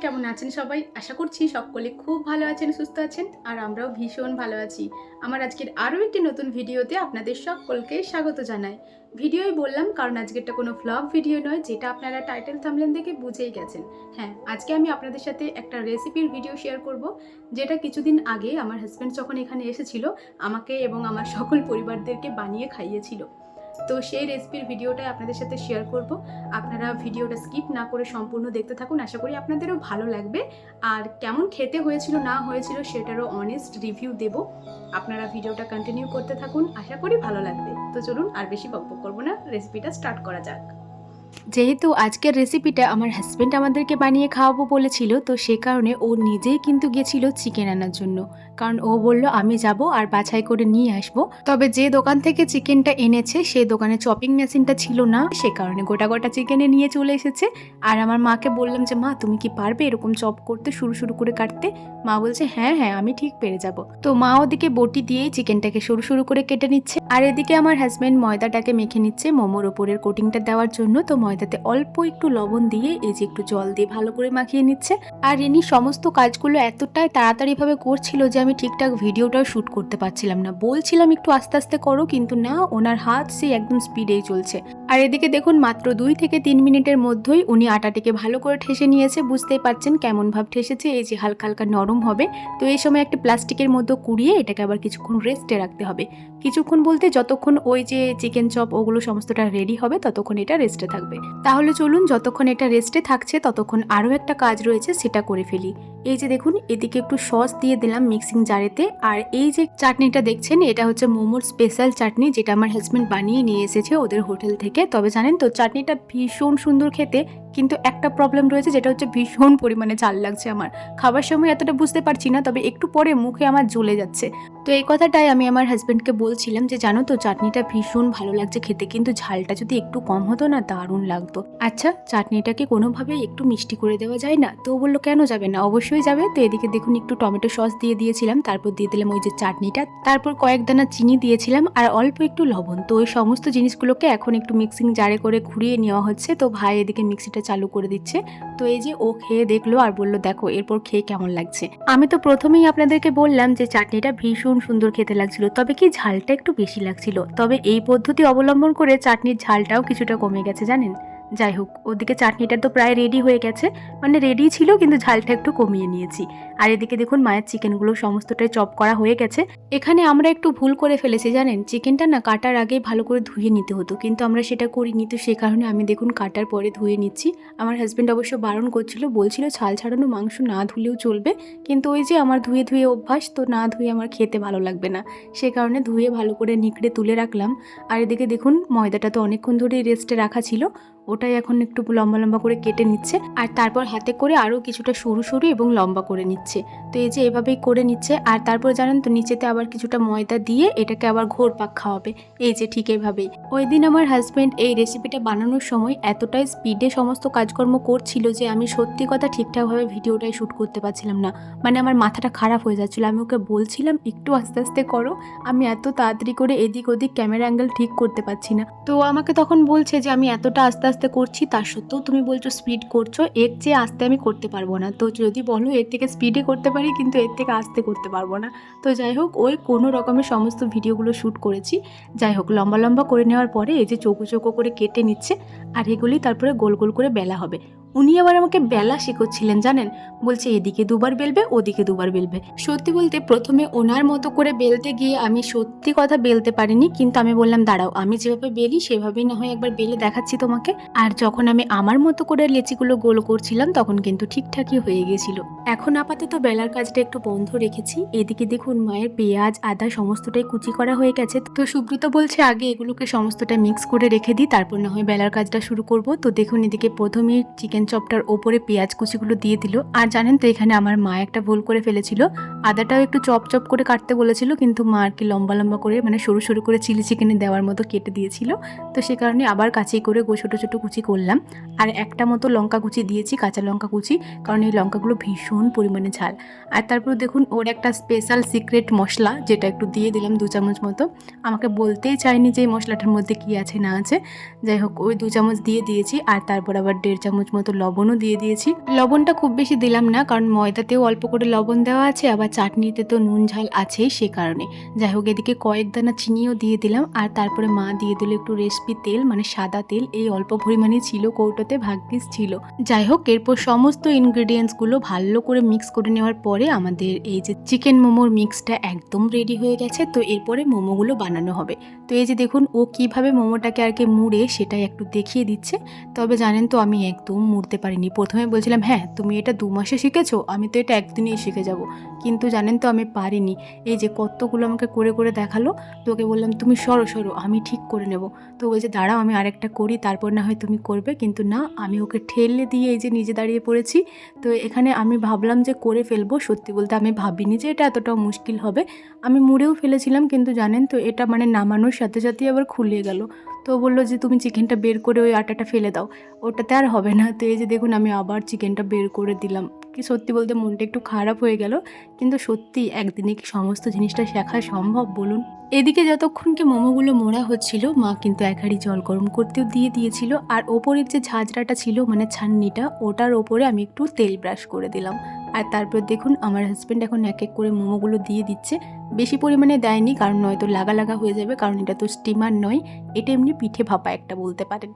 কেমন আছেন সবাই? আশা করছি সকলে খুব ভালো আছেন, সুস্থ আছেন আর আমরাও ভীষণ ভালো আছি। আমার আজকের আরও একটি নতুন ভিডিওতে আপনাদের সকলকে স্বাগত জানাই। ভিডিওই বললাম কারণ আজকেরটা কোনো ভ্লগ ভিডিও নয়, যেটা আপনারা টাইটেল থাম্বনেল দেখে বুঝেই গেছেন। হ্যাঁ, আজকে আমি আপনাদের সাথে একটা রেসিপির ভিডিও শেয়ার করব, যেটা কিছুদিন আগে আমার হাজব্যান্ড যখন এখানে এসেছিল আমাকে এবং আমার সকল পরিবারদেরকে বানিয়ে খাইয়েছিল। তো সেই রেসিপির ভিডিওটাই আপনাদের সাথে শেয়ার করব। আপনারা ভিডিওটা স্কিপ না করে সম্পূর্ণ দেখতে থাকুন, আশা করি আপনাদেরও ভালো লাগবে। আর কেমন খেতে হয়েছিল না হয়েছিল সেটারও অনেস্ট রিভিউ দেব। আপনারা ভিডিওটা কন্টিনিউ করতে থাকুন, আশা করি ভালো লাগবে। তো চলুন আর বেশি বকবক করবো না, রেসিপিটা স্টার্ট করা যাক। যেহেতু আজকের রেসিপিটা আমার হাজব্যান্ড আমাদেরকে বানিয়ে খাওয়াবো বলেছিল, তো সে কারণে ও নিজেই কিন্তু গেছিল চিকেন আনার জন্য। কারণ ও বলল আমি যাব আর বাছাই করে নিয়ে আসবো। তবে যে দোকান থেকে চিকেনটা এনেছে সেই দোকানে চপিং মেশিনটা ছিল না, সে কারণে গোটা গোটা চিকেনে নিয়ে চলে এসেছে। আর আমার মাকে বললাম যে মা তুমি কি পারবে এরকম চপ করতে, শুরু শুরু করে কাটতে? মা বলছে হ্যাঁ হ্যাঁ আমি ঠিক পেরে যাব। তো মা ওদিকে বটি দিয়েই চিকেনটাকে সরু সরু করে কেটে নিচ্ছে, আর এদিকে আমার হাজব্যান্ড ময়দাটাকে মেখে নিচ্ছে মোমোর ওপরের কোটিংটা দেওয়ার জন্য। তো ময়দাতে অল্প একটু লবণ দিয়ে এই যে একটু জল দিয়ে ভালো করে মাখিয়ে নিচ্ছে। আর ইনি সমস্ত কাজগুলো এতটাই তাড়াতাড়ি ভাবে করছিল যে আমি ঠিকঠাক ভিডিওটাও শুট করতে পারছিলাম না। বলছিলাম একটু আস্তে আস্তে করো, কিন্তু না, ওনার হাত সেই একদম স্পিডেই চলছে। আর এদিকে দেখুন মাত্র 2 থেকে 3 মিনিটের মধ্যেই উনি আটাটিকে ভালো করে ঠেসে নিয়েছে। বুঝতেই পারছেন কেমন ভাব ঠেসেছে, এই যে হালকা হালকা নরম হবে। তো এই সময় একটা প্লাস্টিকের মধ্যে কুড়িয়ে এটাকে আবার কিছুক্ষণ রেস্টে রাখতে হবে। কিছুক্ষণ বলতে যতক্ষণ ওই যে চিকেন চপ ওগুলো সমস্তটা রেডি হবে ততক্ষণ এটা রেস্টে থাকবে। তাহলে চলুন যতক্ষণ এটা রেস্টে থাকছে ততক্ষণ আরও একটা কাজ রয়েছে সেটা করে ফেলি। এই যে দেখুন এদিকে একটু সস দিয়ে দিলাম মিক্সিং জারেতে। আর এই যে চাটনিটা দেখছেন এটা হচ্ছে মোমোর স্পেশাল চাটনি, যেটা আমার হাজব্যান্ড বানিয়ে নিয়ে এসেছে ওদের হোটেল থেকে। তবে জানেন তো চাটনিটা ভীষণ সুন্দর খেতে, কিন্তু একটা প্রবলেম রয়েছে, যেটা হচ্ছে ভীষণ পরিমাণে ঝাল লাগছে আমার। খাবার সময় এতটা বুঝতে পারছি না, তবে একটু পরে মুখে আমার জ্বলে যাচ্ছে। তো এই কথাটাই আমি আমার হাজব্যান্ডকে বলছিলাম যে জানো তো চাটনিটা ভীষণ ভালো লাগছে খেতে, কিন্তু ঝালটা যদি একটু কম হতো না দারুণ লাগতো। আচ্ছা চাটনিটাকে কোনোভাবেই একটু মিষ্টি করে দেওয়া যায় না? তো বললো কেন যাবে না, অবশ্যই যাবে। তো এদিকে দেখুন একটু টমেটো সস দিয়ে দিয়েছিলাম, তারপর দিয়ে দিলাম ওই যে চাটনিটা, তারপর কয়েক দানা চিনি দিয়েছিলাম আর অল্প একটু লবণ। তো ওই সমস্ত জিনিসগুলোকে এখন একটু মিক্সিং জারে করে ঘুরিয়ে নেওয়া হচ্ছে। তো ভাই এদিকে মিক্সিটা চালু করে দিচ্ছে। তো এই যে ও খেয়ে দেখলো আর বললো দেখো এরপর খেয়ে কেমন লাগছে। আমি তো প্রথমেই আপনাদেরকে বললাম যে চাটনিটা ভীষণ সুন্দর খেতে লাগছিল, তবে কি ঝালটা একটু বেশি লাগছিল। তবে এই পদ্ধতি অবলম্বন করে চাটনির ঝালটাও কিছুটা কমে গেছে জানেন। যাই হোক ওদিকে চাটনিটা তো প্রায় রেডি হয়ে গেছে, মানে রেডি ছিল কিন্তু ঝালটা একটু কমিয়ে নিয়েছি। আর এদিকে দেখুন মায়ের চিকেনগুলো সমস্তটাই চপ করা হয়ে গেছে। এখানে আমরা একটু ভুল করে ফেলেছি জানেন, চিকেনটা না কাটার আগেই ভালো করে ধুয়ে নিতে হতো, কিন্তু আমরা সেটা করিনি। তো সে কারণে আমি দেখুন কাটার পরে ধুয়ে নিচ্ছি। আমার হাজব্যান্ড অবশ্য বারণ করছিল, বলছিল ছাল ছাড়ানো মাংস না ধুলেও চলবে, কিন্তু ওই যে আমার ধুয়ে ধুয়ে অভ্যাস, তো না ধুয়ে আমার খেতে ভালো লাগবে না, সে কারণে ধুয়ে ভালো করে নিকড়ে তুলে রাখলাম। আর এদিকে দেখুন ময়দাটা তো অনেকক্ষণ ধরেই রেস্টে রাখা ছিল, ওটাই এখন একটু লম্বা লম্বা করে কেটে নিচ্ছে। আর তারপর হাতে করে আরও কিছুটা সরু সরু এবং লম্বা করে নিচ্ছে। তো এই যে এভাবেই করে নিচ্ছে। আর তারপর জানেন তো নিচেতে আবার কিছুটা ময়দা দিয়ে এটাকে আবার ঘোর পাক খাওয়াবে, এই যে ঠিক এইভাবেই। ওই দিন আমার হাজব্যান্ড এই রেসিপিটা বানানোর সময় এতটাই স্পিডে সমস্ত কাজকর্ম করছিল যে আমি সত্যি কথা ঠিকঠাকভাবে ভিডিওটাই শ্যুট করতে পারছিলাম না, মানে আমার মাথাটা খারাপ হয়ে যাচ্ছিল। আমি ওকে বলছিলাম একটু আস্তে আস্তে করো, আমি এত তাড়াতাড়ি করে এদিক ওদিক ক্যামেরা অ্যাঙ্গেল ঠিক করতে পারছি না। তো আমাকে তখন বলছে যে আমি এতটা আস্তে আস্তে করছি, তার সত্ত্বেও তুমি বলছো স্পিড করছো, এর চেয়ে আস্তে আমি করতে পারবো না। তো যদি বলো এর থেকে স্পিডে করতে পারি, কিন্তু এর থেকে আস্তে করতে পারবো না। তো যাই হোক ওই কোনো রকমের সমস্ত ভিডিওগুলো শ্যুট করেছি। যাই হোক লম্বা লম্বা করে নেওয়ার পরে এই যে চৌকো চৌকো করে কেটে নিচ্ছে, আর এগুলি তারপরে গোল গোল করে বেলা হবে। উনি আবার আমাকে বেলা শেখাচ্ছিলেন জানেন, বলছে এদিকে দুবার বেলবে ওদিকে দুবার বেলবে। সত্যি বলতে প্রথমে ওনার মতো করে বেলতে গিয়ে আমি সত্যি কথা বেলতে পারিনি, কিন্তু আমি বললাম দাঁড়াও আমি যেভাবে বেলি সেভাবেই না হয় একবার বেলে দেখাচ্ছি তোমাকে। আর যখন আমি আমার মতো করে লেচিগুলো গোল করছিলাম তখন কিন্তু ঠিকঠাকই হয়ে গেছিল। এখন আপাতত বেলার কাজটা একটু বন্ধ রেখেছি। এদিকে দেখুন মায়ের পেঁয়াজ আদা সমস্তটাই কুচি করা হয়ে গেছে। তো সুব্রত বলছে আগে এগুলোকে সমস্তটা মিক্স করে রেখে দিই, তারপর না হয় বেলার কাজটা শুরু করব। তো দেখুন এদিকে প্রথমেই চিকেন চপটার ওপরে পেঁয়াজ কুচিগুলো দিয়ে দিল। আর জানেন তো এখানে আমার মা একটা ভুল করে ফেলেছিল, আদাটাও একটু চপ চপ করে কাটতে বলেছিল, কিন্তু মা আর কি লম্বা লম্বা করে মানে সরু সরু করে চিলি চিকেনে দেওয়ার মতো কেটে দিয়েছিল। তো সে কারণে আবার কাঁচি করে ছোটো ছোটো কুচি করলাম। আর একটা মতো লঙ্কা কুচি দিয়েছি, কাঁচা লঙ্কা কুচি, কারণ এই লঙ্কাগুলো ভীষণ পরিমাণে ঝাল। আর তারপর দেখুন ওর একটা স্পেশাল সিক্রেট মশলা, যেটা একটু দিয়ে দিলাম 2 চামচ মতো। আমাকে বলতেই চাইনি যে এই মশলাটার মধ্যে কী আছে না আছে, যাই হোক ওই 2 চামচ দিয়ে দিয়েছি। আর তারপর আবার 1.5 চামচ মতো লবণও দিয়ে দিয়েছি। লবণটা খুব বেশি দিলাম না, কারণ ময়দাতেও অল্প করে লবণ দেওয়া আছে, আবার চাটনিতে তো নুন ঝাল আছেই, সে কারণে। যাই হোক, এদিকে কয়েক দানা চিনিও দিয়ে দিলাম, আর তারপরে মা দিয়ে দিল একটু রেসিপি তেল, মানে সাদা তেল। এই অল্প পরিমাণে ছিল, কৌটোতে ভাগ্যিস ছিল। যাই হোক, এরপর সমস্ত ইনগ্রেডিয়েন্টসগুলো ভালো করে মিক্স করে নেওয়ার পরে আমাদের এই যে চিকেন মোমোর মিক্সটা একদম রেডি হয়ে গেছে। তো এরপরে মোমোগুলো বানানো হবে। তো এই যে দেখুন, ও কিভাবে মোমোটাকে আর কি মুড়ে সেটাই একটু দেখিয়ে দিচ্ছে। তবে জানেন তো, আমি একদম মুড়তে পারিনি। প্রথমে বলছিলাম হ্যাঁ তুমি এটা 2 মাসে শিখেছো, আমি তো এটা একদিনেই শিখে যাব, কিন্তু জানেন তো আমি পারিনি। এই যে কতগুলো আমাকে করে করে দেখালো, তো ওকে বললাম তুমি সরো সরো, আমি ঠিক করে নেব। তো বলছে দাঁড়াও আমি আরেকটা করি, তারপর না হয় তুমি করবে। কিন্তু না, আমি ওকে ঠেলে দিয়ে এই যে নিজে দাঁড়িয়ে পড়েছি। তো এখানে আমি ভাবলাম যে করে ফেলবো, সত্যি বলতে আমি ভাবিনি যে এটা এতটাও মুশকিল হবে। আমি মুড়েও ফেলেছিলাম, কিন্তু জানেন তো এটা মানে নামানোর সাথে সাথেই আবার খুলে গেল। তো বললো যে তুমি চিকেনটা বের করে ওই আটাটা ফেলে দাও, ওটাতে আর হবে না। তো এই যে দেখুন, আমি আবার চিকেনটা বের করে দিলাম। কি সত্যি বলতে মনটা একটু খারাপ হয়ে গেল, কিন্তু সত্যি একদিনে কি সমস্ত জিনিসটা শেখা সম্ভব বলুন। এদিকে যতক্ষণ কি মোমোগুলো মোড়া হচ্ছিল, মা কিন্তু এক হাঁড়ি জল গরম করতেও দিয়ে দিয়েছিল। আর ওপরের যে ঝাঁঝরাটা ছিল, মানে ছান্নিটা, ওটার ওপরে আমি একটু তেল ব্রাশ করে দিলাম। আর তারপর দেখুন আমার হাজব্যান্ড এখন এক এক করে মোমোগুলো দিয়ে দিচ্ছে। বেশি পরিমাণে দেয়নি, কারণ নয়তো লাগা লাগা হয়ে যাবে, কারণ এটা তো স্টিমার নয়, এটা এমনি পিঠে ভাপা একটা বলতে পারেন।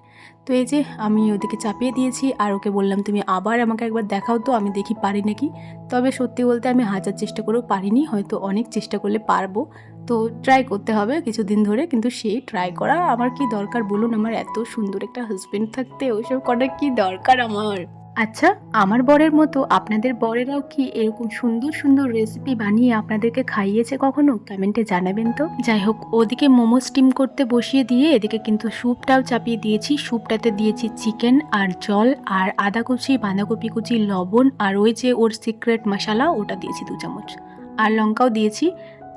তো এই যে আমি ওদিকে চাপিয়ে দিয়েছি, আর ওকে বললাম তুমি আবার আমাকে একবার দেখাও তো, আমি দেখি পারি নাকি। তবে সত্যি বলতে আমি হাজার চেষ্টা করেও পারিনি, হয়তো অনেক চেষ্টা করলে পারবো। তো ট্রাই করতে হবে কিছুদিন ধরে, কিন্তু সেই ট্রাই করা আমার কি দরকার বলুন? আমার এত সুন্দর একটা হাজবেন্ড থাকতে ওইসব করার কি দরকার আমার? আচ্ছা, আমার বরের মতো আপনাদের বরেরাও কি এরকম সুন্দর সুন্দর রেসিপি বানিয়ে আপনাদেরকে খাইয়েছে কখনো? কমেন্টে জানাবেন তো। যাই হোক, ওদিকে মোমো স্টিম করতে বসিয়ে দিয়ে এদিকে কিন্তু স্যুপটাও চাপিয়ে দিয়েছি। স্যুপটাতে দিয়েছি চিকেন আর জল আর আদা কুচি, বাঁধাকপি কুচি, লবণ, আর ওই যে ওর সিক্রেট মশলা ওটা দিয়েছি 2 চামচ, আর লঙ্কাও দিয়েছি।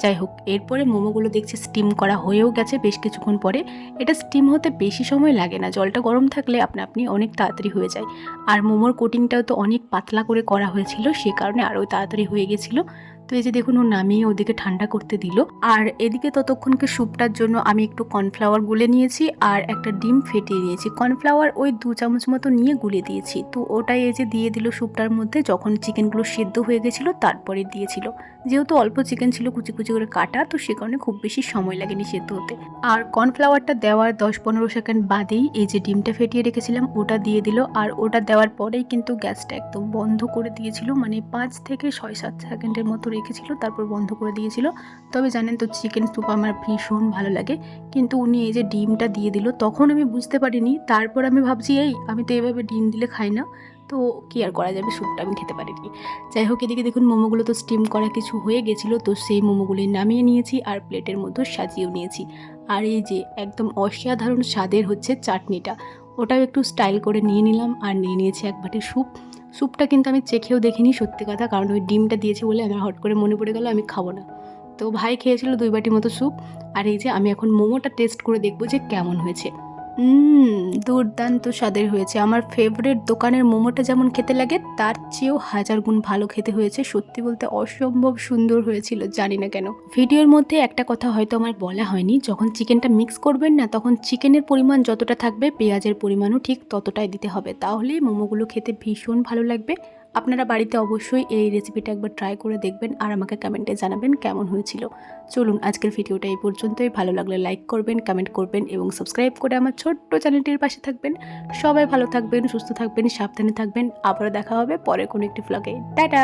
যাই হোক, এরপরে মোমোগুলো দেখছি স্টিম করা হয়েও গেছে বেশ কিছুক্ষণ পরে। এটা স্টিম হতে বেশি সময় লাগে না, জলটা গরম থাকলে আপনি অনেক তাড়াতাড়ি হয়ে যায়। আর মোমোর কোটিংটাও তো অনেক পাতলা করে করা হয়েছিল, সে কারণে আরও তাড়াতাড়ি হয়ে গেছিলো। তো এই যে দেখুন, ও নামিয়ে ওদিকে ঠান্ডা করতে দিল। আর এদিকে ততক্ষণকে স্যুপটার জন্য আমি একটু কর্নফ্লাওয়ার গুলে নিয়েছি আর একটা ডিম ফেটিয়ে নিয়েছি। কর্নফ্লাওয়ার ওই 2 চামচ মতো নিয়ে গুলে দিয়েছি। তো ওটাই এই যে দিয়ে দিল স্যুপটার মধ্যে। যখন চিকেনগুলো সেদ্ধ হয়ে গেছিলো তারপরে দিয়েছিল। যেহেতু অল্প চিকেন ছিল কুচি কুচি করে কাটা, তো সে কারণে খুব বেশি সময় লাগেনি সেদ্ধ হতে। আর কর্নফ্লাওয়ারটা দেওয়ার 10-15 সেকেন্ড বাদেই এই যে ডিমটা ফেটিয়ে রেখেছিলাম ওটা দিয়ে দিল। আর ওটা দেওয়ার পরেই কিন্তু গ্যাসটা একদম বন্ধ করে দিয়েছিল, মানে 5 থেকে 6-7 সেকেন্ডের মতো রেখেছিল, তারপর বন্ধ করে দিয়েছিল। তবে জানেন তো, চিকেন স্যুপ আমার ভীষণ ভালো লাগে, কিন্তু উনি এই যে ডিমটা দিয়ে দিল তখন আমি বুঝতে পারিনি। তারপর আমি ভাবছি আমি তো এভাবে ডিম দিলে খাই না, তো কি আর করা যাবে, স্যুপটা আমি খেতে পারিনি। যাই হোক, এদিকে দেখুন মোমোগুলো তো স্টিম করা কিছু হয়ে গেছিলো, তো সেই মোমোগুলি নামিয়ে নিয়েছি আর প্লেটের মধ্যে সাজিয়েও নিয়েছি। আর এই যে একদম অসাধারণ স্বাদের হচ্ছে চাটনিটা, ওটাও একটু স্টাইল করে নিয়ে নিলাম। আর নিয়ে নিয়েছি এক বাটি স্যুপ। স্যুপটা কিন্তু আমি চেখেও দেখিনি সত্যি কথা, কারণ ওই ডিমটা দিয়েছি বলে আমার হট করে মনে পড়ে গেল আমি খাবো না। তো ভাই খেয়েছিল 2 বাটি মতো স্যুপ। আর এই যে আমি এখন মোমোটা টেস্ট করে দেখবো যে কেমন হয়েছে। দুর্দান্ত স্বাদের হয়েছে। আমার ফেভারিট দোকানের মোমোটা যেমন খেতে লাগে তার চেয়েও 1000 গুণ ভালো খেতে হয়েছে। সত্যি বলতে অসম্ভব সুন্দর হয়েছিল, জানি না কেন। ভিডিওর মধ্যে একটা কথা হয়তো আমার বলা হয়নি, যখন চিকেনটা মিক্স করবেন না, তখন চিকেনের পরিমাণ যতটা থাকবে পেঁয়াজের পরিমাণও ঠিক ততটাই দিতে হবে, তাহলেই মোমোগুলো খেতে ভীষণ ভালো লাগবে। আপনারা বাড়িতে অবশ্যই এই রেসিপিটা একবার ট্রাই করে দেখবেন আর আমাকে কমেন্টে জানাবেন কেমন হয়েছিল। চলুন, আজকের ভিডিওটা এই পর্যন্তই। ভালো লাগলে লাইক করবেন, কমেন্ট করবেন এবং সাবস্ক্রাইব করে আমার ছোট্ট চ্যানেলটির পাশে থাকবেন। সবাই ভালো থাকবেন, সুস্থ থাকবেন, সাবধানে থাকবেন। আবারও দেখা হবে পরে কোনো একটি ভ্লগে। টাটা।